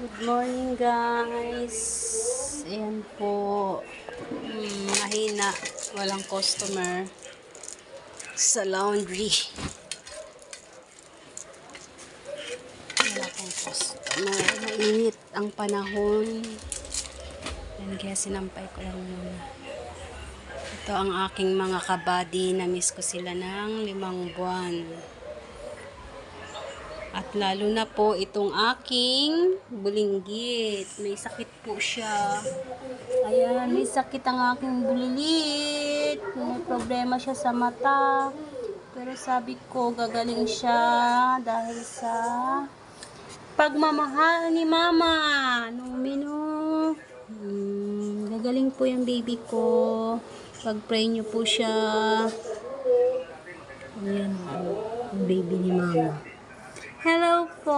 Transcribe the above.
Good morning guys. Ayan po. Mahina. Walang customer sa laundry. Wala pong customer. Mainit ang panahon. Yan kaya sinampay ko lang muna. Ito ang aking mga kabady. Na-miss ko sila ng 5 buwan. At lalo na po itong aking bulinggit. May sakit po siya. Ayan, may sakit ang aking bulilit. May problema siya sa mata. Pero sabi ko, gagaling siya dahil sa pagmamahal ni Mama. Numino. Gagaling po yung baby ko. Pag-pray niyo po siya. Ayan, yung baby ni Mama. Hello po.